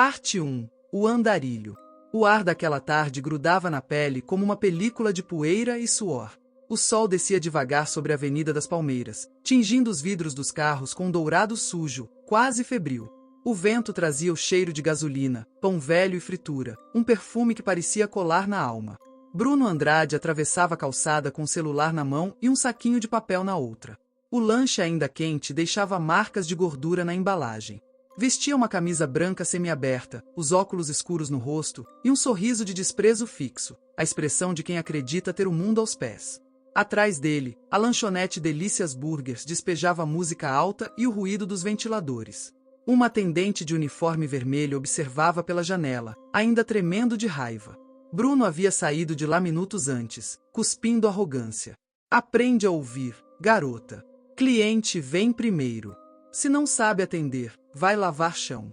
Parte 1. O andarilho. O ar daquela tarde grudava na pele como uma película de poeira e suor. O sol descia devagar sobre a Avenida das Palmeiras, tingindo os vidros dos carros com um dourado sujo, quase febril. O vento trazia o cheiro de gasolina, pão velho e fritura, um perfume que parecia colar na alma. Bruno Andrade atravessava a calçada com o celular na mão e um saquinho de papel na outra. O lanche ainda quente deixava marcas de gordura na embalagem. Vestia uma camisa branca semiaberta, os óculos escuros no rosto e um sorriso de desprezo fixo, a expressão de quem acredita ter o mundo aos pés. Atrás dele, a lanchonete Delícias Burgers despejava música alta e o ruído dos ventiladores. Uma atendente de uniforme vermelho observava pela janela, ainda tremendo de raiva. Bruno havia saído de lá minutos antes, cuspindo arrogância. Aprende a ouvir, garota. Cliente vem primeiro. Se não sabe atender, vai lavar chão.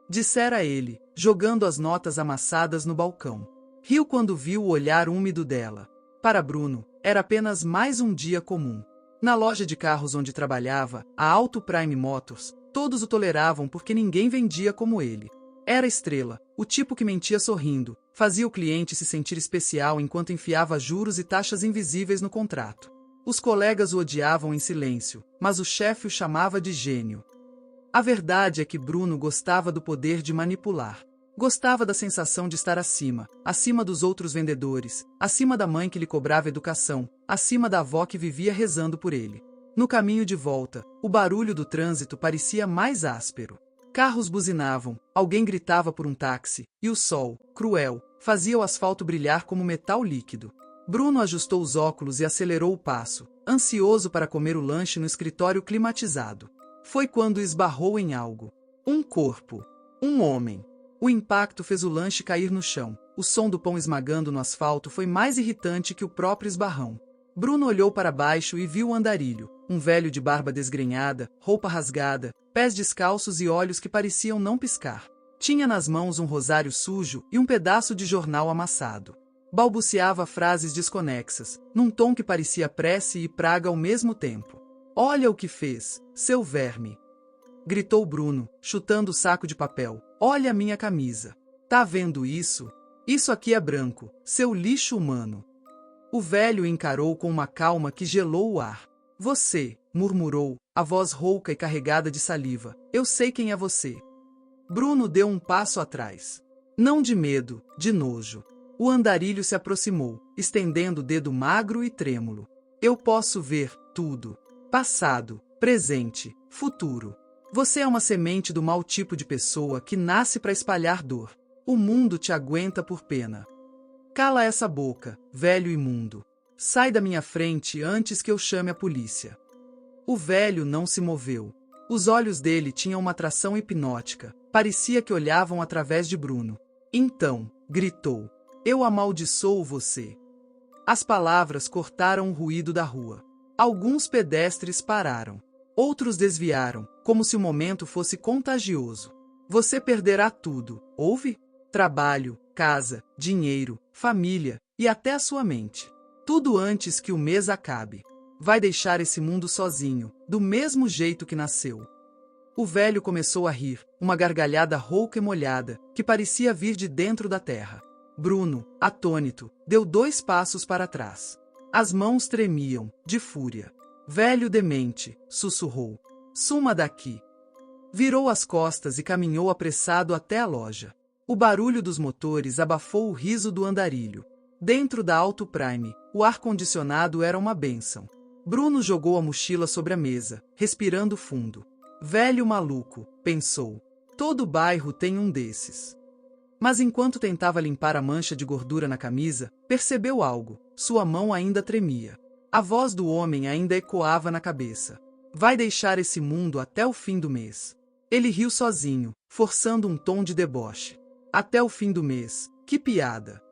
Dissera ele, jogando as notas amassadas no balcão. Riu quando viu o olhar úmido dela. Para Bruno, era apenas mais um dia comum. Na loja de carros onde trabalhava, a Auto Prime Motors, todos o toleravam porque ninguém vendia como ele. Era estrela, o tipo que mentia sorrindo, fazia o cliente se sentir especial enquanto enfiava juros e taxas invisíveis no contrato. Os colegas o odiavam em silêncio, mas o chefe o chamava de gênio. A verdade é que Bruno gostava do poder de manipular. Gostava da sensação de estar acima dos outros vendedores, acima da mãe que lhe cobrava educação, acima da avó que vivia rezando por ele. No caminho de volta, o barulho do trânsito parecia mais áspero. Carros buzinavam, alguém gritava por um táxi, e o sol, cruel, fazia o asfalto brilhar como metal líquido. Bruno ajustou os óculos e acelerou o passo, ansioso para comer o lanche no escritório climatizado. Foi quando esbarrou em algo. Um corpo. Um homem. O impacto fez o lanche cair no chão. O som do pão esmagando no asfalto foi mais irritante que o próprio esbarrão. Bruno olhou para baixo e viu o andarilho, um velho de barba desgrenhada, roupa rasgada, pés descalços e olhos que pareciam não piscar. Tinha nas mãos um rosário sujo e um pedaço de jornal amassado. Balbuciava frases desconexas, num tom que parecia prece e praga ao mesmo tempo. Olha o que fez, seu verme! Gritou Bruno, chutando o saco de papel. Olha a minha camisa. Tá vendo isso? Isso aqui é branco, seu lixo humano. O velho encarou com uma calma que gelou o ar. Você, murmurou, a voz rouca e carregada de saliva. Eu sei quem é você. Bruno deu um passo atrás. Não de medo, de nojo. O andarilho se aproximou, estendendo o dedo magro e trêmulo. Eu posso ver tudo. Passado, presente, futuro. Você é uma semente do mau tipo de pessoa que nasce para espalhar dor. O mundo te aguenta por pena. Cala essa boca, velho imundo. Sai da minha frente antes que eu chame a polícia. O velho não se moveu. Os olhos dele tinham uma atração hipnótica. Parecia que olhavam através de Bruno. Então, gritou. Eu amaldiçoo você. As palavras cortaram o ruído da rua. Alguns pedestres pararam. Outros desviaram, como se o momento fosse contagioso. Você perderá tudo, ouve? Trabalho, casa, dinheiro, família e até a sua mente. Tudo antes que o mês acabe. Vai deixar esse mundo sozinho, do mesmo jeito que nasceu. O velho começou a rir, uma gargalhada rouca e molhada, que parecia vir de dentro da terra. Bruno, atônito, deu 2 passos para trás. As mãos tremiam, de fúria. Velho demente, sussurrou. Suma daqui. Virou as costas e caminhou apressado até a loja. O barulho dos motores abafou o riso do andarilho. Dentro da Auto Prime, o ar-condicionado era uma bênção. Bruno jogou a mochila sobre a mesa, respirando fundo. Velho maluco, pensou. Todo bairro tem um desses. Mas enquanto tentava limpar a mancha de gordura na camisa, percebeu algo. Sua mão ainda tremia. A voz do homem ainda ecoava na cabeça. Vai deixar esse mundo até o fim do mês. Ele riu sozinho, forçando um tom de deboche. Até o fim do mês. Que piada.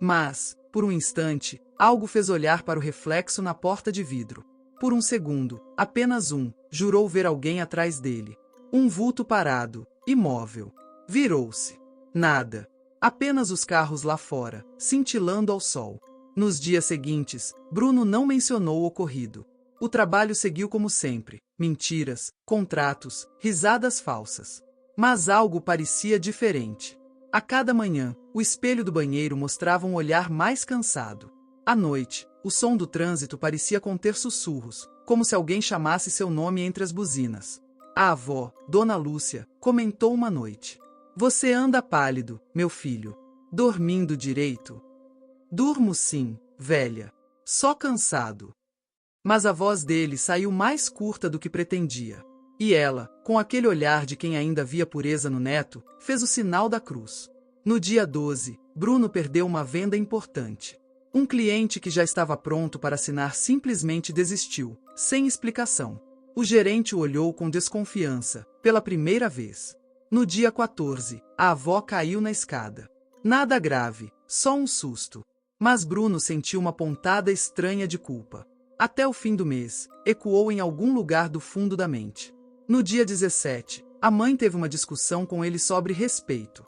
Mas, por um instante, algo fez olhar para o reflexo na porta de vidro. Por um segundo, apenas um, jurou ver alguém atrás dele. Um vulto parado, imóvel. Virou-se. Nada. Apenas os carros lá fora, cintilando ao sol. Nos dias seguintes, Bruno não mencionou o ocorrido. O trabalho seguiu como sempre. Mentiras, contratos, risadas falsas. Mas algo parecia diferente. A cada manhã, o espelho do banheiro mostrava um olhar mais cansado. À noite, o som do trânsito parecia conter sussurros, como se alguém chamasse seu nome entre as buzinas. A avó, Dona Lúcia, comentou uma noite: "Você anda pálido, meu filho. Dormindo direito?" "Durmo sim, velha. Só cansado." Mas a voz dele saiu mais curta do que pretendia. E ela, com aquele olhar de quem ainda via pureza no neto, fez o sinal da cruz. No dia 12, Bruno perdeu uma venda importante. Um cliente que já estava pronto para assinar simplesmente desistiu, sem explicação. O gerente o olhou com desconfiança, pela primeira vez. No dia 14, a avó caiu na escada. Nada grave, só um susto. Mas Bruno sentiu uma pontada estranha de culpa. Até o fim do mês, ecoou em algum lugar do fundo da mente. No dia 17, a mãe teve uma discussão com ele sobre respeito.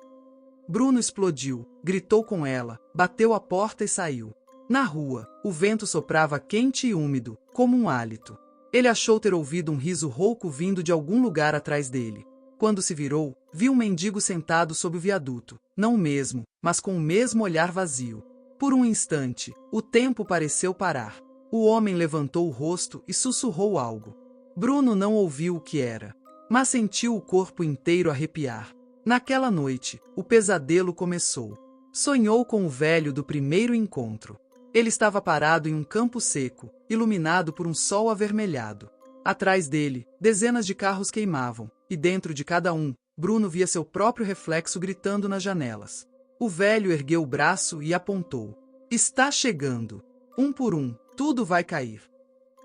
Bruno explodiu, gritou com ela, bateu a porta e saiu. Na rua, o vento soprava quente e úmido, como um hálito. Ele achou ter ouvido um riso rouco vindo de algum lugar atrás dele. Quando se virou, viu um mendigo sentado sob o viaduto, não o mesmo, mas com o mesmo olhar vazio. Por um instante, o tempo pareceu parar. O homem levantou o rosto e sussurrou algo. Bruno não ouviu o que era, mas sentiu o corpo inteiro arrepiar. Naquela noite, o pesadelo começou. Sonhou com o velho do primeiro encontro. Ele estava parado em um campo seco, iluminado por um sol avermelhado. Atrás dele, dezenas de carros queimavam, e dentro de cada um, Bruno via seu próprio reflexo gritando nas janelas. O velho ergueu o braço e apontou. "Está chegando. Um por um, tudo vai cair."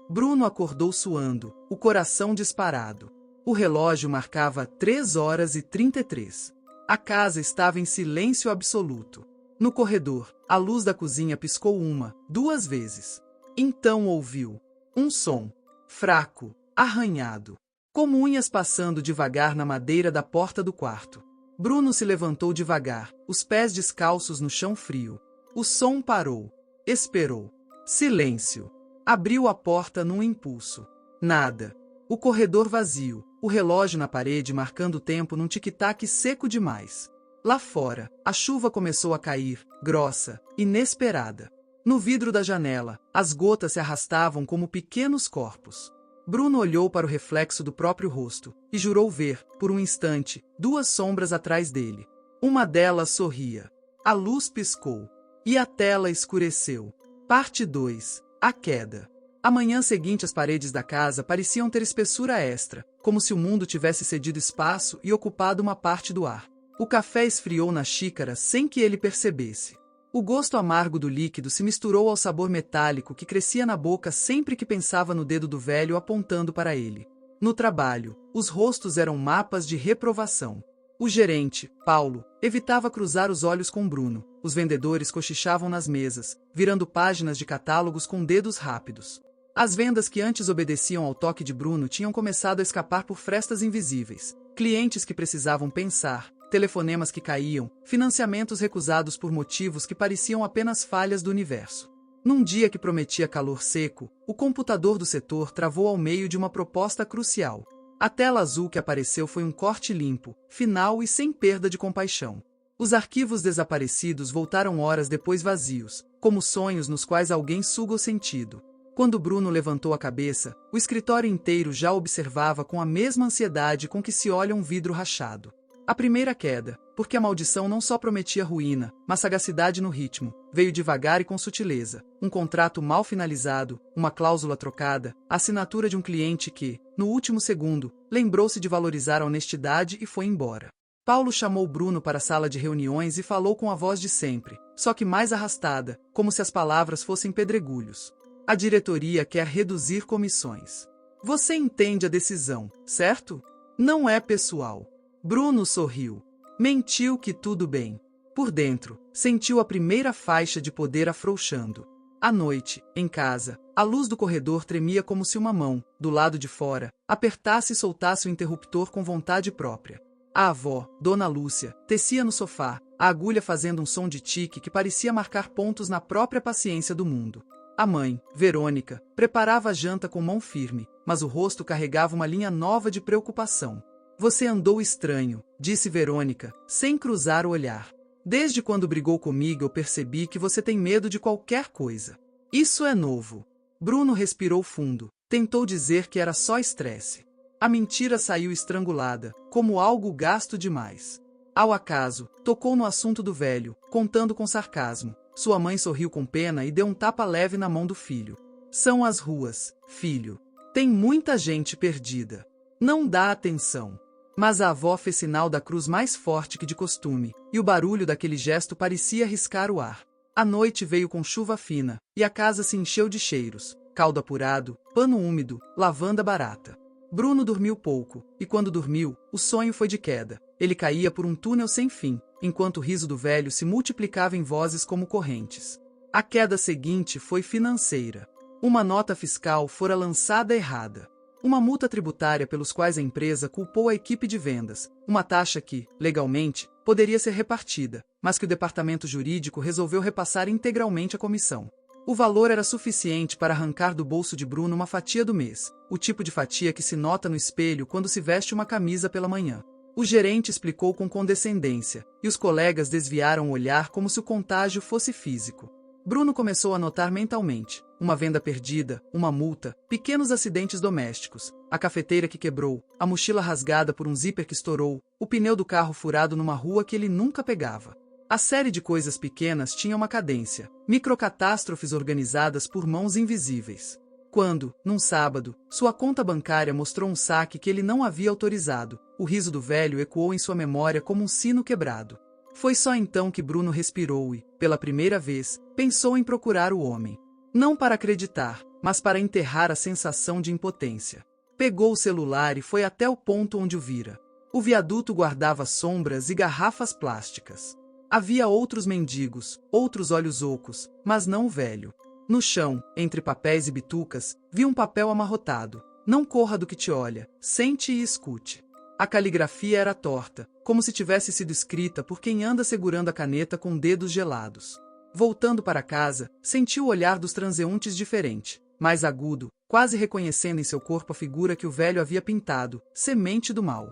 Bruno acordou suando, o coração disparado. O relógio marcava 3h33. A casa estava em silêncio absoluto. No corredor, a luz da cozinha piscou uma, duas vezes. Então ouviu um som, fraco, arranhado, como unhas passando devagar na madeira da porta do quarto. Bruno se levantou devagar, os pés descalços no chão frio. O som parou. Esperou. Silêncio. Abriu a porta num impulso. Nada. O corredor vazio, o relógio na parede marcando o tempo num tic-tac seco demais. Lá fora, a chuva começou a cair, grossa, inesperada. No vidro da janela, as gotas se arrastavam como pequenos corpos. Bruno olhou para o reflexo do próprio rosto, e jurou ver, por um instante, duas sombras atrás dele. Uma delas sorria. A luz piscou. E a tela escureceu. Parte 2. A queda. A manhã seguinte as paredes da casa pareciam ter espessura extra, como se o mundo tivesse cedido espaço e ocupado uma parte do ar. O café esfriou na xícara sem que ele percebesse. O gosto amargo do líquido se misturou ao sabor metálico que crescia na boca sempre que pensava no dedo do velho apontando para ele. No trabalho, os rostos eram mapas de reprovação. O gerente, Paulo, evitava cruzar os olhos com Bruno. Os vendedores cochichavam nas mesas, virando páginas de catálogos com dedos rápidos. As vendas que antes obedeciam ao toque de Bruno tinham começado a escapar por frestas invisíveis. Clientes que precisavam pensar, telefonemas que caíam, financiamentos recusados por motivos que pareciam apenas falhas do universo. Num dia que prometia calor seco, o computador do setor travou ao meio de uma proposta crucial. A tela azul que apareceu foi um corte limpo, final e sem perda de compaixão. Os arquivos desaparecidos voltaram horas depois vazios, como sonhos nos quais alguém suga o sentido. Quando Bruno levantou a cabeça, o escritório inteiro já observava com a mesma ansiedade com que se olha um vidro rachado. A primeira queda, porque a maldição não só prometia ruína, mas sagacidade no ritmo, veio devagar e com sutileza. Um contrato mal finalizado, uma cláusula trocada, a assinatura de um cliente que, no último segundo, lembrou-se de valorizar a honestidade e foi embora. Paulo chamou Bruno para a sala de reuniões e falou com a voz de sempre, só que mais arrastada, como se as palavras fossem pedregulhos. A diretoria quer reduzir comissões. Você entende a decisão, certo? Não é pessoal. Bruno sorriu. Mentiu que tudo bem. Por dentro, sentiu a primeira faixa de poder afrouxando. À noite, em casa, a luz do corredor tremia como se uma mão, do lado de fora, apertasse e soltasse o interruptor com vontade própria. A avó, Dona Lúcia, tecia no sofá, a agulha fazendo um som de tique que parecia marcar pontos na própria paciência do mundo. A mãe, Verônica, preparava a janta com mão firme, mas o rosto carregava uma linha nova de preocupação. Você andou estranho, disse Verônica, sem cruzar o olhar. Desde quando brigou comigo eu percebi que você tem medo de qualquer coisa. Isso é novo. Bruno respirou fundo. Tentou dizer que era só estresse. A mentira saiu estrangulada, como algo gasto demais. Ao acaso, tocou no assunto do velho, contando com sarcasmo. Sua mãe sorriu com pena e deu um tapa leve na mão do filho. São as ruas, filho. Tem muita gente perdida. Não dá atenção. Mas a avó fez sinal da cruz mais forte que de costume, e o barulho daquele gesto parecia riscar o ar. A noite veio com chuva fina, e a casa se encheu de cheiros, caldo apurado, pano úmido, lavanda barata. Bruno dormiu pouco, e quando dormiu, o sonho foi de queda. Ele caía por um túnel sem fim, enquanto o riso do velho se multiplicava em vozes como correntes. A queda seguinte foi financeira. Uma nota fiscal fora lançada errada. Uma multa tributária pelos quais a empresa culpou a equipe de vendas, uma taxa que, legalmente, poderia ser repartida, mas que o departamento jurídico resolveu repassar integralmente à comissão. O valor era suficiente para arrancar do bolso de Bruno uma fatia do mês, o tipo de fatia que se nota no espelho quando se veste uma camisa pela manhã. O gerente explicou com condescendência, e os colegas desviaram o olhar como se o contágio fosse físico. Bruno começou a notar mentalmente: uma venda perdida, uma multa, pequenos acidentes domésticos, a cafeteira que quebrou, a mochila rasgada por um zíper que estourou, o pneu do carro furado numa rua que ele nunca pegava. A série de coisas pequenas tinha uma cadência, microcatástrofes organizadas por mãos invisíveis. Quando, num sábado, sua conta bancária mostrou um saque que ele não havia autorizado, o riso do velho ecoou em sua memória como um sino quebrado. Foi só então que Bruno respirou e, pela primeira vez, pensou em procurar o homem. Não para acreditar, mas para enterrar a sensação de impotência. Pegou o celular e foi até o ponto onde o vira. O viaduto guardava sombras e garrafas plásticas. Havia outros mendigos, outros olhos ocos, mas não o velho. No chão, entre papéis e bitucas, vi um papel amarrotado. Não corra do que te olha, sente e escute. A caligrafia era torta, como se tivesse sido escrita por quem anda segurando a caneta com dedos gelados. Voltando para casa, sentiu o olhar dos transeuntes diferente, mais agudo, quase reconhecendo em seu corpo a figura que o velho havia pintado, semente do mal.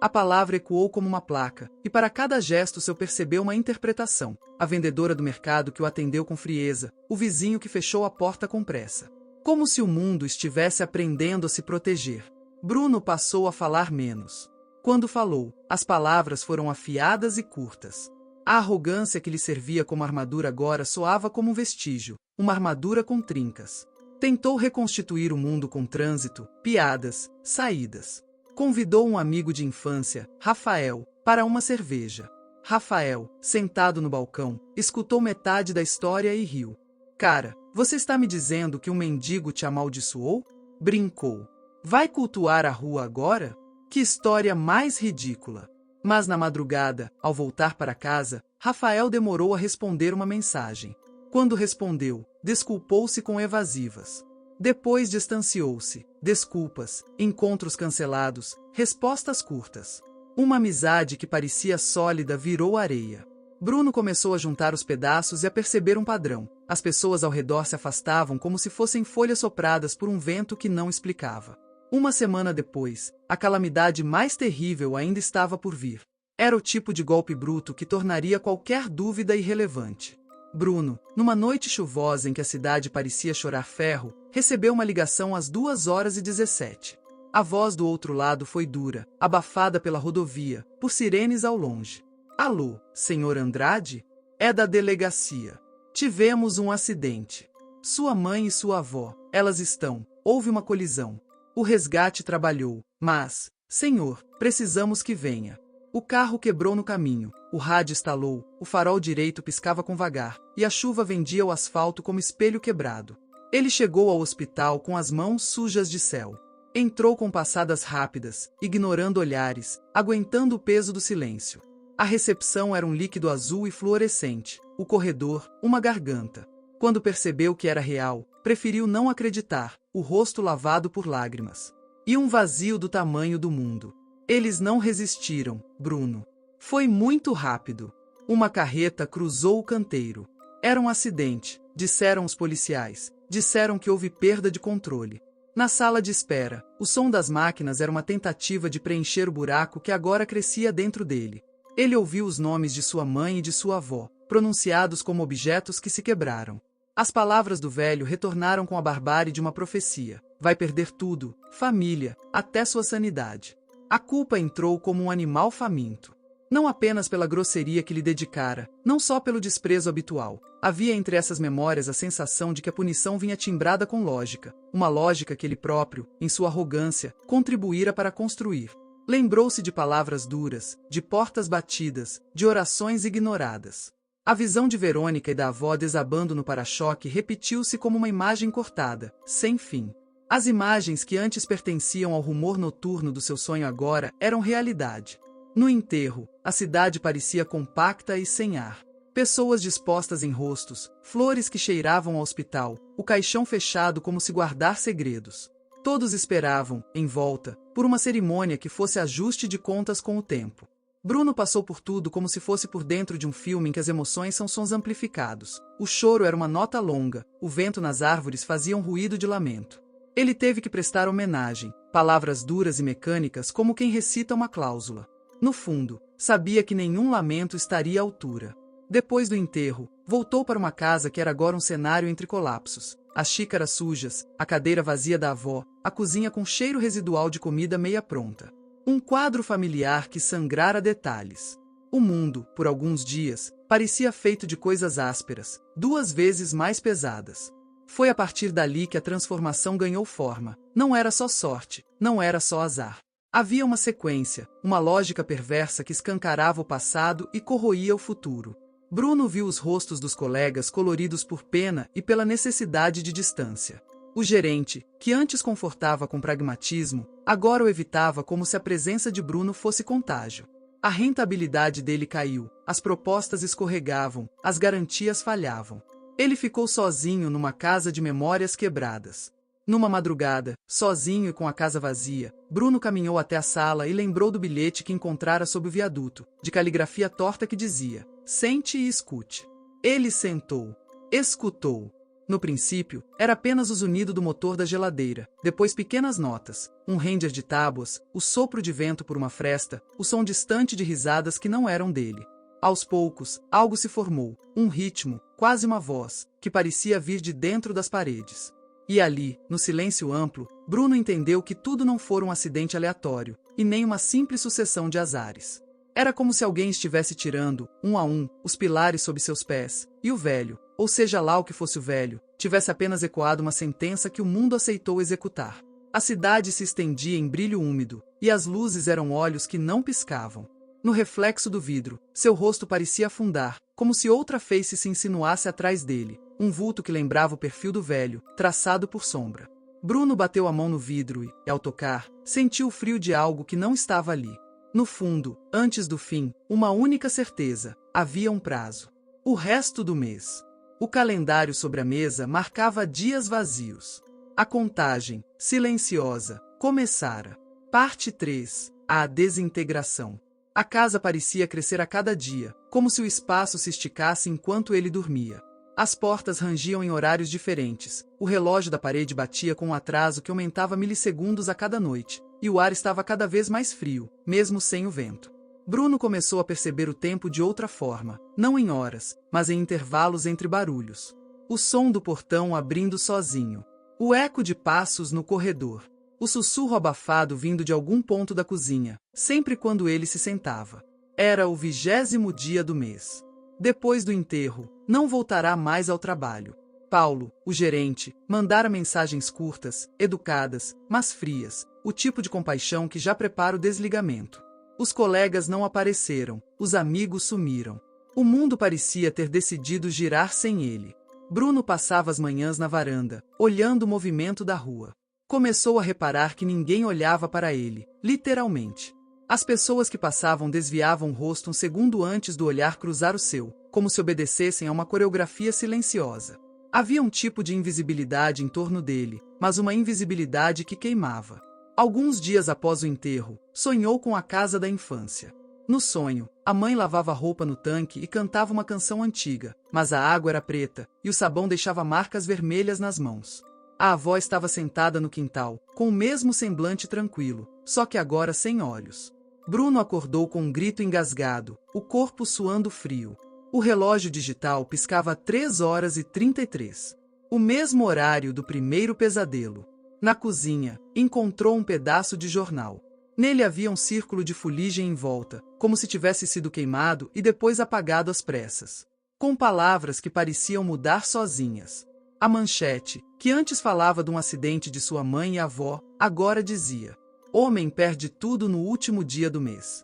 A palavra ecoou como uma placa, e para cada gesto seu percebeu uma interpretação. A vendedora do mercado que o atendeu com frieza, o vizinho que fechou a porta com pressa. Como se o mundo estivesse aprendendo a se proteger. Bruno passou a falar menos. Quando falou, as palavras foram afiadas e curtas. A arrogância que lhe servia como armadura agora soava como um vestígio, uma armadura com trincas. Tentou reconstituir o mundo com trânsito, piadas, saídas. Convidou um amigo de infância, Rafael, para uma cerveja. Rafael, sentado no balcão, escutou metade da história e riu. Cara, você está me dizendo que um mendigo te amaldiçoou? Brincou. Vai cultuar a rua agora? Que história mais ridícula! Mas na madrugada, ao voltar para casa, Rafael demorou a responder uma mensagem. Quando respondeu, desculpou-se com evasivas. Depois distanciou-se. Desculpas, encontros cancelados, respostas curtas. Uma amizade que parecia sólida virou areia. Bruno começou a juntar os pedaços e a perceber um padrão. As pessoas ao redor se afastavam como se fossem folhas sopradas por um vento que não explicava. Uma semana depois, a calamidade mais terrível ainda estava por vir. Era o tipo de golpe bruto que tornaria qualquer dúvida irrelevante. Bruno, numa noite chuvosa em que a cidade parecia chorar ferro, recebeu uma ligação às 2h17. A voz do outro lado foi dura, abafada pela rodovia, por sirenes ao longe. Alô, senhor Andrade? É da delegacia. Tivemos um acidente. Sua mãe e sua avó, elas estão. Houve uma colisão. O resgate trabalhou, mas, senhor, precisamos que venha. O carro quebrou no caminho, o rádio estalou, o farol direito piscava com vagar, e a chuva vendia o asfalto como espelho quebrado. Ele chegou ao hospital com as mãos sujas de céu. Entrou com passadas rápidas, ignorando olhares, aguentando o peso do silêncio. A recepção era um líquido azul e fluorescente, o corredor, uma garganta. Quando percebeu que era real, preferiu não acreditar, o rosto lavado por lágrimas. E um vazio do tamanho do mundo. Eles não resistiram, Bruno. Foi muito rápido. Uma carreta cruzou o canteiro. Era um acidente, disseram os policiais. Disseram que houve perda de controle. Na sala de espera, o som das máquinas era uma tentativa de preencher o buraco que agora crescia dentro dele. Ele ouviu os nomes de sua mãe e de sua avó, pronunciados como objetos que se quebraram. As palavras do velho retornaram com a barbárie de uma profecia. Vai perder tudo, família, até sua sanidade. A culpa entrou como um animal faminto. Não apenas pela grosseria que lhe dedicara, não só pelo desprezo habitual. Havia entre essas memórias a sensação de que a punição vinha timbrada com lógica, uma lógica que ele próprio, em sua arrogância, contribuíra para construir. Lembrou-se de palavras duras, de portas batidas, de orações ignoradas. A visão de Verônica e da avó desabando no para-choque repetiu-se como uma imagem cortada, sem fim. As imagens que antes pertenciam ao rumor noturno do seu sonho agora eram realidade. No enterro, a cidade parecia compacta e sem ar. Pessoas dispostas em rostos, flores que cheiravam ao hospital, o caixão fechado como se guardar segredos. Todos esperavam, em volta, por uma cerimônia que fosse ajuste de contas com o tempo. Bruno passou por tudo como se fosse por dentro de um filme em que as emoções são sons amplificados. O choro era uma nota longa, o vento nas árvores fazia um ruído de lamento. Ele teve que prestar homenagem, palavras duras e mecânicas como quem recita uma cláusula. No fundo, sabia que nenhum lamento estaria à altura. Depois do enterro, voltou para uma casa que era agora um cenário entre colapsos. As xícaras sujas, a cadeira vazia da avó, a cozinha com cheiro residual de comida meia pronta. Um quadro familiar que sangrara detalhes. O mundo, por alguns dias, parecia feito de coisas ásperas, 2 vezes mais pesadas. Foi a partir dali que a transformação ganhou forma. Não era só sorte, não era só azar. Havia uma sequência, uma lógica perversa que escancarava o passado e corroía o futuro. Bruno viu os rostos dos colegas coloridos por pena e pela necessidade de distância. O gerente, que antes confortava com pragmatismo, agora o evitava como se a presença de Bruno fosse contágio. A rentabilidade dele caiu, as propostas escorregavam, as garantias falhavam. Ele ficou sozinho numa casa de memórias quebradas. Numa madrugada, sozinho e com a casa vazia, Bruno caminhou até a sala e lembrou do bilhete que encontrara sob o viaduto, de caligrafia torta que dizia: "Sente e escute." Ele sentou. Escutou. No princípio, era apenas o zunido do motor da geladeira, depois pequenas notas, um render de tábuas, o sopro de vento por uma fresta, o som distante de risadas que não eram dele. Aos poucos, algo se formou, um ritmo, quase uma voz, que parecia vir de dentro das paredes. E ali, no silêncio amplo, Bruno entendeu que tudo não fora um acidente aleatório, e nem uma simples sucessão de azares. Era como se alguém estivesse tirando, um a um, os pilares sob seus pés, e o velho, ou seja lá o que fosse o velho, tivesse apenas ecoado uma sentença que o mundo aceitou executar. A cidade se estendia em brilho úmido, e as luzes eram olhos que não piscavam. No reflexo do vidro, seu rosto parecia afundar, como se outra face se insinuasse atrás dele, um vulto que lembrava o perfil do velho, traçado por sombra. Bruno bateu a mão no vidro e, ao tocar, sentiu o frio de algo que não estava ali. No fundo, antes do fim, uma única certeza: havia um prazo. O resto do mês. O calendário sobre a mesa marcava dias vazios. A contagem, silenciosa, começara. Parte 3. A desintegração. A casa parecia crescer a cada dia, como se o espaço se esticasse enquanto ele dormia. As portas rangiam em horários diferentes, o relógio da parede batia com um atraso que aumentava milissegundos a cada noite, e o ar estava cada vez mais frio, mesmo sem o vento. Bruno começou a perceber o tempo de outra forma, não em horas, mas em intervalos entre barulhos. O som do portão abrindo sozinho, o eco de passos no corredor, o sussurro abafado vindo de algum ponto da cozinha, sempre quando ele se sentava. Era o 20º dia do mês. Depois do enterro, não voltará mais ao trabalho. Paulo, o gerente, mandara mensagens curtas, educadas, mas frias, o tipo de compaixão que já prepara o desligamento. Os colegas não apareceram, os amigos sumiram. O mundo parecia ter decidido girar sem ele. Bruno passava as manhãs na varanda, olhando o movimento da rua. Começou a reparar que ninguém olhava para ele, literalmente. As pessoas que passavam desviavam o rosto um segundo antes do olhar cruzar o seu, como se obedecessem a uma coreografia silenciosa. Havia um tipo de invisibilidade em torno dele, mas uma invisibilidade que queimava. Alguns dias após o enterro, sonhou com a casa da infância. No sonho, a mãe lavava roupa no tanque e cantava uma canção antiga, mas a água era preta, e o sabão deixava marcas vermelhas nas mãos. A avó estava sentada no quintal, com o mesmo semblante tranquilo, só que agora sem olhos. Bruno acordou com um grito engasgado, o corpo suando frio. O relógio digital piscava 3h33. O mesmo horário do primeiro pesadelo. Na cozinha, encontrou um pedaço de jornal. Nele havia um círculo de fuligem em volta, como se tivesse sido queimado e depois apagado às pressas. Com palavras que pareciam mudar sozinhas. A manchete, que antes falava de um acidente de sua mãe e avó, agora dizia: homem perde tudo no último dia do mês.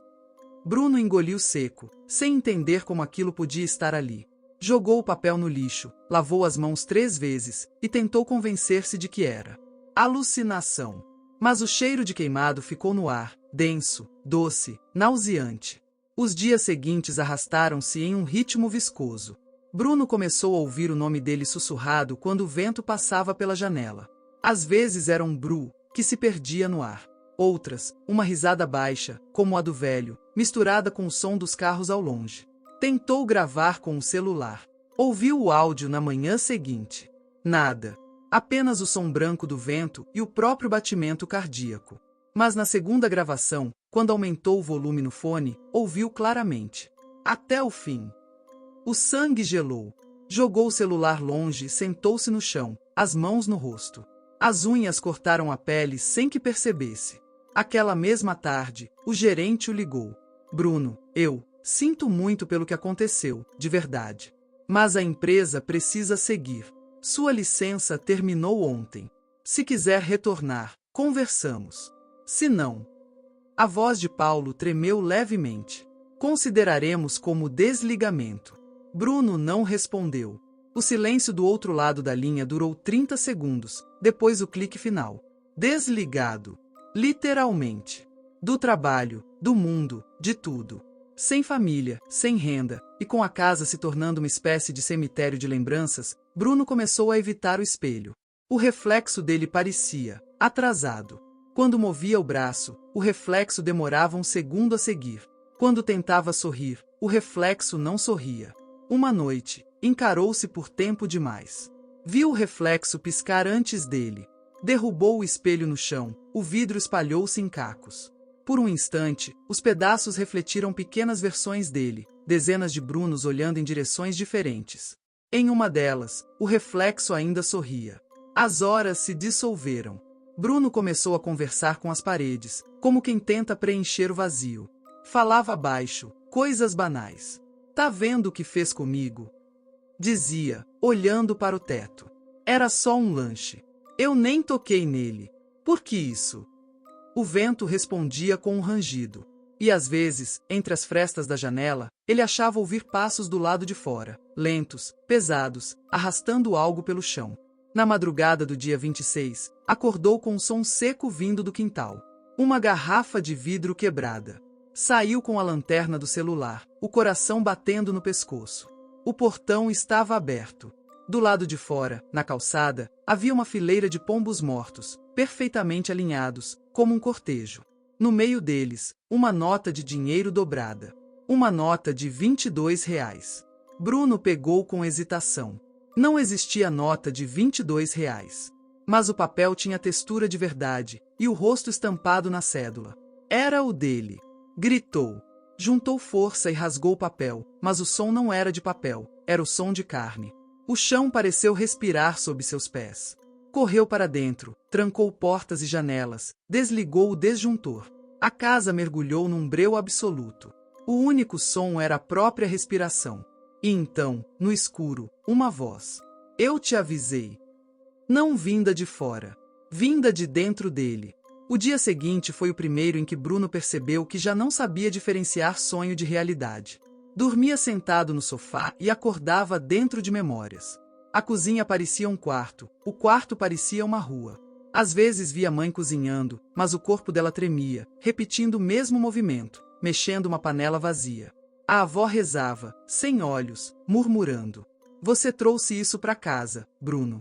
Bruno engoliu seco, sem entender como aquilo podia estar ali. Jogou o papel no lixo, lavou as mãos 3 vezes e tentou convencer-se de que era alucinação. Mas o cheiro de queimado ficou no ar, denso, doce, nauseante. Os dias seguintes arrastaram-se em um ritmo viscoso. Bruno começou a ouvir o nome dele sussurrado quando o vento passava pela janela. Às vezes era um bru, que se perdia no ar. Outras, uma risada baixa, como a do velho, misturada com o som dos carros ao longe. Tentou gravar com o celular. Ouviu o áudio na manhã seguinte. Nada. Apenas o som branco do vento e o próprio batimento cardíaco. Mas na segunda gravação, quando aumentou o volume no fone, ouviu claramente. Até o fim. O sangue gelou. Jogou o celular longe e sentou-se no chão, as mãos no rosto. As unhas cortaram a pele sem que percebesse. Aquela mesma tarde, o gerente o ligou. Bruno, eu sinto muito pelo que aconteceu, de verdade. Mas a empresa precisa seguir. Sua licença terminou ontem. Se quiser retornar, conversamos. Se não... A voz de Paulo tremeu levemente. Consideraremos como desligamento. Bruno não respondeu. O silêncio do outro lado da linha durou 30 segundos, depois o clique final. Desligado. Literalmente. Do trabalho, do mundo, de tudo. Sem família, sem renda, e com a casa se tornando uma espécie de cemitério de lembranças, Bruno começou a evitar o espelho. O reflexo dele parecia atrasado. Quando movia o braço, o reflexo demorava um segundo a seguir. Quando tentava sorrir, o reflexo não sorria. Uma noite, encarou-se por tempo demais. Viu o reflexo piscar antes dele. Derrubou o espelho no chão, o vidro espalhou-se em cacos. Por um instante, os pedaços refletiram pequenas versões dele, dezenas de Brunos olhando em direções diferentes. Em uma delas, o reflexo ainda sorria. As horas se dissolveram. Bruno começou a conversar com as paredes, como quem tenta preencher o vazio. Falava baixo, coisas banais. Tá vendo o que fez comigo? Dizia, olhando para o teto. Era só um lanche. Eu nem toquei nele. Por que isso? O vento respondia com um rangido. E às vezes, entre as frestas da janela, ele achava ouvir passos do lado de fora, lentos, pesados, arrastando algo pelo chão. Na madrugada do dia 26, acordou com um som seco vindo do quintal. Uma garrafa de vidro quebrada. Saiu com a lanterna do celular, o coração batendo no pescoço. O portão estava aberto. Do lado de fora, na calçada, havia uma fileira de pombos mortos, perfeitamente alinhados, como um cortejo. No meio deles, uma nota de dinheiro dobrada. Uma nota de R$ 22. Bruno pegou com hesitação. Não existia nota de R$ 22. Mas o papel tinha textura de verdade, e o rosto estampado na cédula. Era o dele. Gritou. Juntou força e rasgou o papel, mas o som não era de papel, era o som de carne. O chão pareceu respirar sob seus pés. Correu para dentro, trancou portas e janelas, desligou o disjuntor. A casa mergulhou num breu absoluto. O único som era a própria respiração. E então, no escuro, uma voz. Eu te avisei. Não vinda de fora. Vinda de dentro dele. O dia seguinte foi o primeiro em que Bruno percebeu que já não sabia diferenciar sonho de realidade. Dormia sentado no sofá e acordava dentro de memórias. A cozinha parecia um quarto, o quarto parecia uma rua. Às vezes via a mãe cozinhando, mas o corpo dela tremia, repetindo o mesmo movimento, mexendo uma panela vazia. A avó rezava, sem olhos, murmurando. Você trouxe isso para casa, Bruno.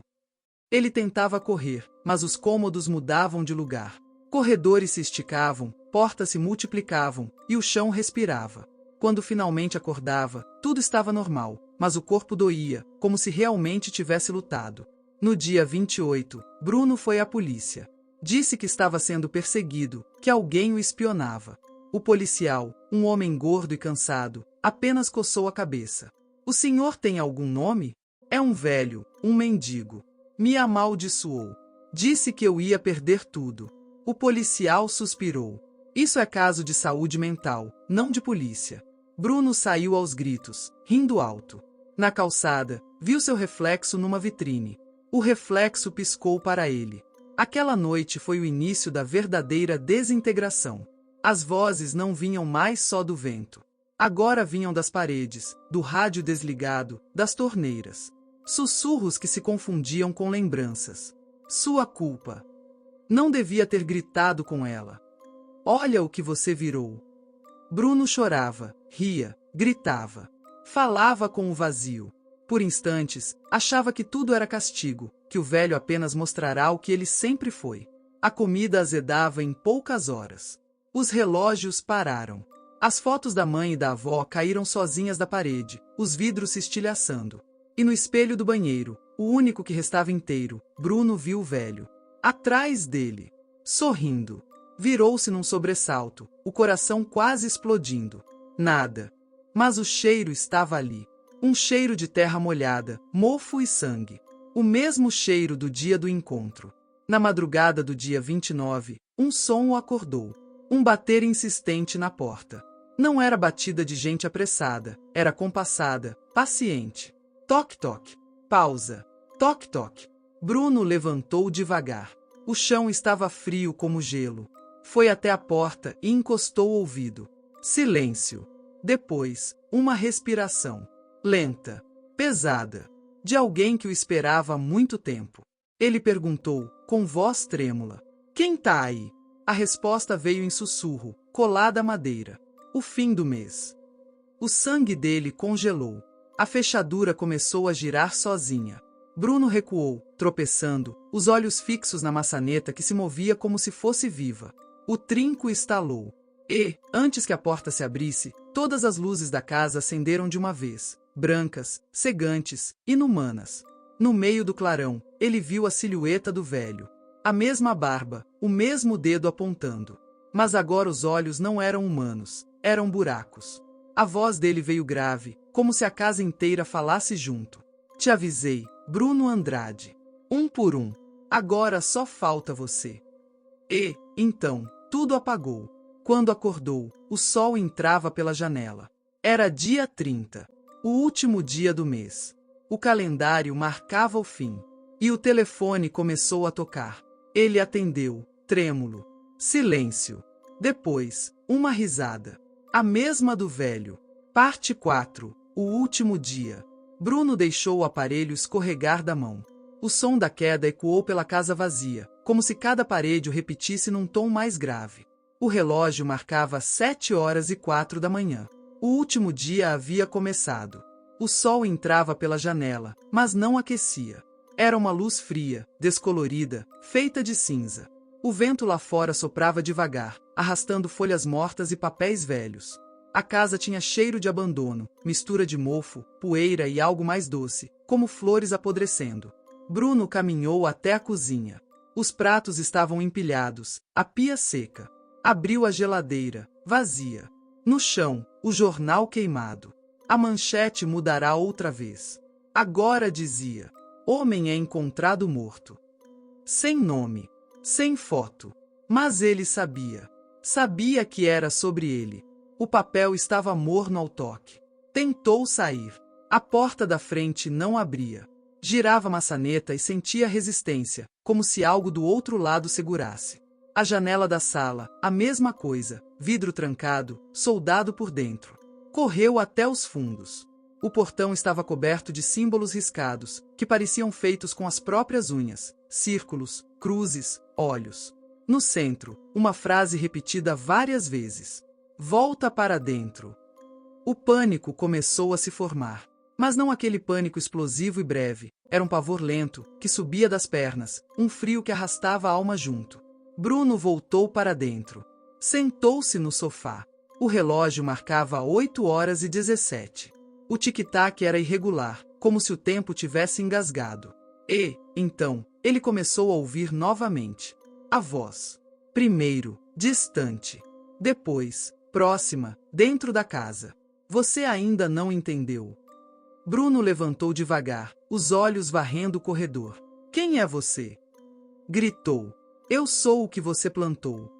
Ele tentava correr, mas os cômodos mudavam de lugar. Corredores se esticavam, portas se multiplicavam, e o chão respirava. Quando finalmente acordava, tudo estava normal, mas o corpo doía, como se realmente tivesse lutado. No dia 28, Bruno foi à polícia. Disse que estava sendo perseguido, que alguém o espionava. O policial, um homem gordo e cansado, apenas coçou a cabeça. O senhor tem algum nome? É um velho, um mendigo. Me amaldiçoou. Disse que eu ia perder tudo. O policial suspirou. Isso é caso de saúde mental, não de polícia. Bruno saiu aos gritos, rindo alto. Na calçada, viu seu reflexo numa vitrine. O reflexo piscou para ele. Aquela noite foi o início da verdadeira desintegração. As vozes não vinham mais só do vento. Agora vinham das paredes, do rádio desligado, das torneiras. Sussurros que se confundiam com lembranças. Sua culpa. Não devia ter gritado com ela. Olha o que você virou. Bruno chorava, ria, gritava. Falava com o vazio. Por instantes, achava que tudo era castigo, que o velho apenas mostrará o que ele sempre foi. A comida azedava em poucas horas. Os relógios pararam. As fotos da mãe e da avó caíram sozinhas da parede, os vidros se estilhaçando. E no espelho do banheiro, o único que restava inteiro, Bruno viu o velho. Atrás dele. Sorrindo. Virou-se num sobressalto, o coração quase explodindo. Nada. Mas o cheiro estava ali. Um cheiro de terra molhada, mofo e sangue. O mesmo cheiro do dia do encontro. Na madrugada do dia 29, um som o acordou. Um bater insistente na porta. Não era batida de gente apressada, era compassada, paciente. Toque-toque. Pausa. Toque-toque. Bruno levantou devagar. O chão estava frio como gelo. Foi até a porta e encostou o ouvido. Silêncio. Depois, uma respiração. Lenta. Pesada. De alguém que o esperava há muito tempo. Ele perguntou, com voz trêmula. Quem tá aí? A resposta veio em sussurro, colada à madeira. O fim do mês. O sangue dele congelou. A fechadura começou a girar sozinha. Bruno recuou, tropeçando, os olhos fixos na maçaneta que se movia como se fosse viva. O trinco estalou. E, antes que a porta se abrisse, todas as luzes da casa acenderam de uma vez, brancas, cegantes, inumanas. No meio do clarão, ele viu a silhueta do velho. A mesma barba, o mesmo dedo apontando. Mas agora os olhos não eram humanos, eram buracos. A voz dele veio grave, como se a casa inteira falasse junto. Te avisei, Bruno Andrade. Um por um. Agora só falta você. E, então, tudo apagou. Quando acordou, o sol entrava pela janela. Era dia 30, o último dia do mês. O calendário marcava o fim. E o telefone começou a tocar. Ele atendeu, trêmulo. Silêncio. Depois, uma risada. A mesma do velho. Parte 4. O último dia. Bruno deixou o aparelho escorregar da mão. O som da queda ecoou pela casa vazia, como se cada parede o repetisse num tom mais grave. O relógio marcava 7h04 da manhã. O último dia havia começado. O sol entrava pela janela, mas não aquecia. Era uma luz fria, descolorida, feita de cinza. O vento lá fora soprava devagar, arrastando folhas mortas e papéis velhos. A casa tinha cheiro de abandono, mistura de mofo, poeira e algo mais doce, como flores apodrecendo. Bruno caminhou até a cozinha. Os pratos estavam empilhados, a pia seca. Abriu a geladeira, vazia. No chão, o jornal queimado. A manchete mudará outra vez. Agora dizia: homem é encontrado morto. Sem nome, sem foto. Mas ele sabia. Sabia que era sobre ele. O papel estava morno ao toque. Tentou sair. A porta da frente não abria. Girava a maçaneta e sentia resistência, como se algo do outro lado segurasse. A janela da sala, a mesma coisa, vidro trancado, soldado por dentro. Correu até os fundos. O portão estava coberto de símbolos riscados, que pareciam feitos com as próprias unhas, círculos, cruzes, olhos. No centro, uma frase repetida várias vezes. Volta para dentro. O pânico começou a se formar. Mas não aquele pânico explosivo e breve, era um pavor lento, que subia das pernas, um frio que arrastava a alma junto. Bruno voltou para dentro. Sentou-se no sofá. O relógio marcava 8h17. O tic-tac era irregular, como se o tempo tivesse engasgado. E, então, ele começou a ouvir novamente. A voz. Primeiro, distante. Depois, próxima, dentro da casa. Você ainda não entendeu. Bruno levantou devagar, os olhos varrendo o corredor. Quem é você? Gritou. Eu sou o que você plantou.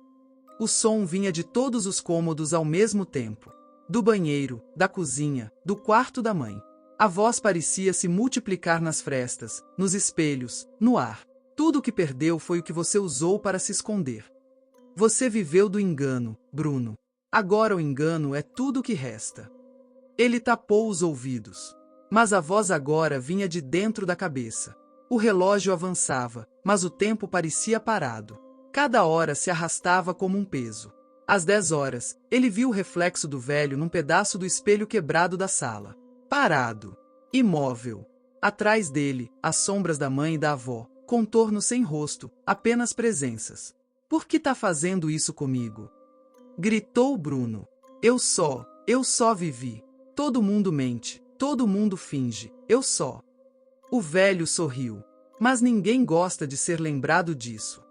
O som vinha de todos os cômodos ao mesmo tempo. Do banheiro, da cozinha, do quarto da mãe. A voz parecia se multiplicar nas frestas, nos espelhos, no ar. Tudo o que perdeu foi o que você usou para se esconder. Você viveu do engano, Bruno. Agora o engano é tudo o que resta. Ele tapou os ouvidos. Mas a voz agora vinha de dentro da cabeça. O relógio avançava, mas o tempo parecia parado. Cada hora se arrastava como um peso. Às 10 horas, ele viu o reflexo do velho num pedaço do espelho quebrado da sala. Parado. Imóvel. Atrás dele, as sombras da mãe e da avó, contornos sem rosto, apenas presenças. Por que tá fazendo isso comigo? Gritou Bruno. Eu só vivi. Todo mundo mente, todo mundo finge, eu só. O velho sorriu. Mas ninguém gosta de ser lembrado disso.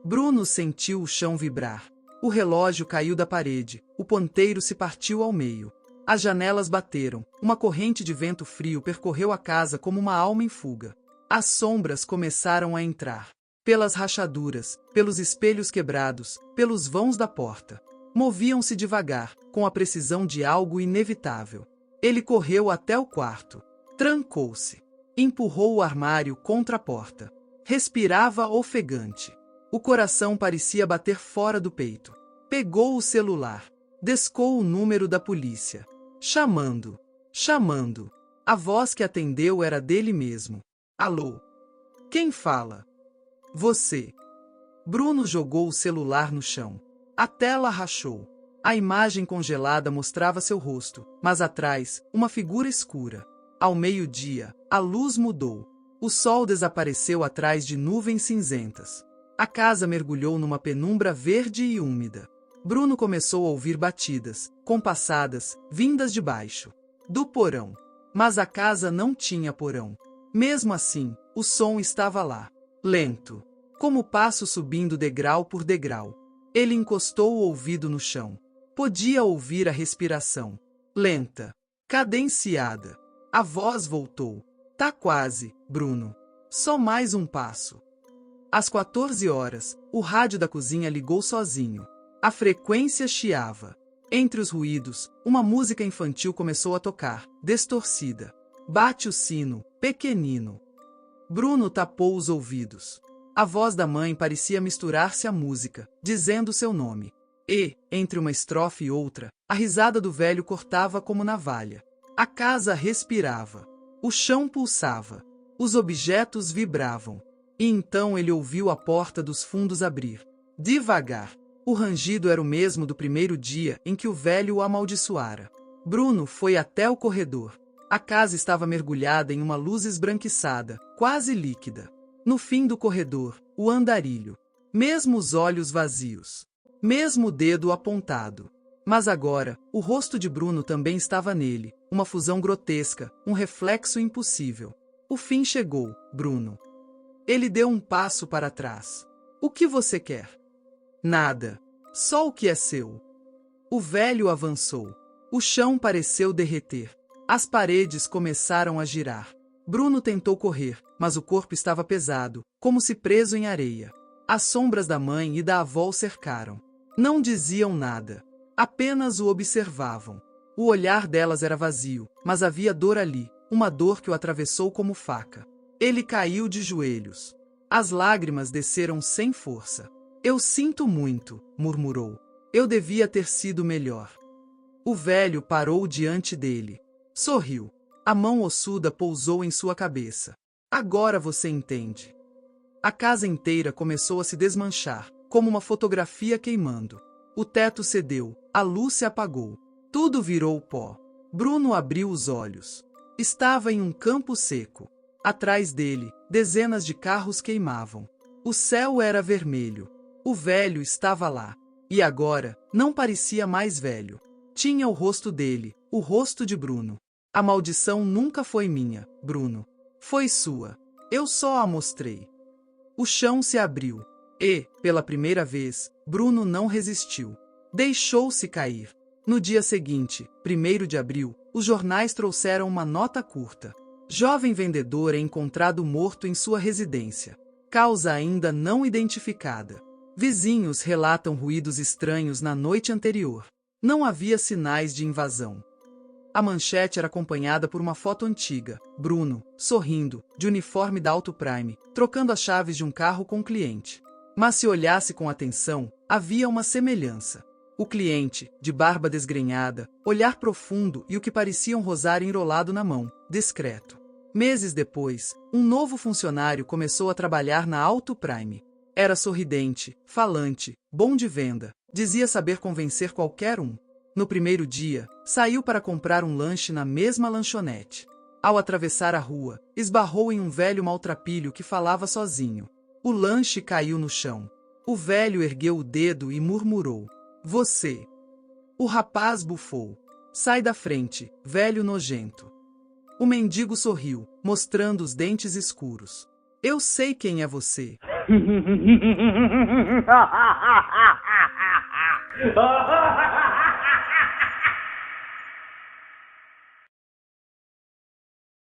Bruno sentiu o chão vibrar. O relógio caiu da parede, o ponteiro se partiu ao meio. As janelas bateram, uma corrente de vento frio percorreu a casa como uma alma em fuga. As sombras começaram a entrar. Pelas rachaduras, pelos espelhos quebrados, pelos vãos da porta. Moviam-se devagar, com a precisão de algo inevitável. Ele correu até o quarto. Trancou-se. Empurrou o armário contra a porta. Respirava ofegante. O coração parecia bater fora do peito. Pegou o celular. Descou o número da polícia. Chamando. Chamando. A voz que atendeu era dele mesmo. Alô? Quem fala? Você. Bruno jogou o celular no chão. A tela rachou. A imagem congelada mostrava seu rosto, mas atrás, uma figura escura. Ao meio-dia, a luz mudou. O sol desapareceu atrás de nuvens cinzentas. A casa mergulhou numa penumbra verde e úmida. Bruno começou a ouvir batidas, compassadas, vindas de baixo. Do porão. Mas a casa não tinha porão. Mesmo assim, o som estava lá. Lento. Como passo subindo degrau por degrau. Ele encostou o ouvido no chão. Podia ouvir a respiração. Lenta. Cadenciada. A voz voltou. Tá quase, Bruno. Só mais um passo. Às 14 horas, o rádio da cozinha ligou sozinho. A frequência chiava. Entre os ruídos, uma música infantil começou a tocar, distorcida. Bate o sino, pequenino. Bruno tapou os ouvidos. A voz da mãe parecia misturar-se à música, dizendo seu nome. E, entre uma estrofe e outra, a risada do velho cortava como navalha. A casa respirava. O chão pulsava. Os objetos vibravam. E então ele ouviu a porta dos fundos abrir. Devagar. O rangido era o mesmo do primeiro dia em que o velho o amaldiçoara. Bruno foi até o corredor. A casa estava mergulhada em uma luz esbranquiçada, quase líquida. No fim do corredor, o andarilho. Mesmo os olhos vazios. Mesmo o dedo apontado. Mas agora, o rosto de Bruno também estava nele, uma fusão grotesca, um reflexo impossível. O fim chegou, Bruno. Ele deu um passo para trás. O que você quer? Nada. Só o que é seu. O velho avançou. O chão pareceu derreter. As paredes começaram a girar. Bruno tentou correr, mas o corpo estava pesado, como se preso em areia. As sombras da mãe e da avó o cercaram. Não diziam nada. Apenas o observavam. O olhar delas era vazio, mas havia dor ali, uma dor que o atravessou como faca. Ele caiu de joelhos. As lágrimas desceram sem força. Eu sinto muito, murmurou. Eu devia ter sido melhor. O velho parou diante dele. Sorriu. A mão ossuda pousou em sua cabeça. Agora você entende. A casa inteira começou a se desmanchar, como uma fotografia queimando. O teto cedeu, a luz se apagou. Tudo virou pó. Bruno abriu os olhos. Estava em um campo seco. Atrás dele, dezenas de carros queimavam. O céu era vermelho. O velho estava lá. E agora, não parecia mais velho. Tinha o rosto dele, o rosto de Bruno. A maldição nunca foi minha, Bruno. Foi sua. Eu só a mostrei. O chão se abriu. E, pela primeira vez, Bruno não resistiu. Deixou-se cair. No dia seguinte, 1º de abril, os jornais trouxeram uma nota curta. Jovem vendedor é encontrado morto em sua residência. Causa ainda não identificada. Vizinhos relatam ruídos estranhos na noite anterior. Não havia sinais de invasão. A manchete era acompanhada por uma foto antiga. Bruno, sorrindo, de uniforme da Auto Prime, trocando as chaves de um carro com o cliente. Mas se olhasse com atenção, havia uma semelhança. O cliente, de barba desgrenhada, olhar profundo e o que parecia um rosário enrolado na mão, discreto. Meses depois, um novo funcionário começou a trabalhar na Auto Prime. Era sorridente, falante, bom de venda, dizia saber convencer qualquer um. No primeiro dia, saiu para comprar um lanche na mesma lanchonete. Ao atravessar a rua, esbarrou em um velho maltrapilho que falava sozinho. O lanche caiu no chão. O velho ergueu o dedo e murmurou: "Você." O rapaz bufou: "Sai da frente, velho nojento." O mendigo sorriu, mostrando os dentes escuros. "Eu sei quem é você."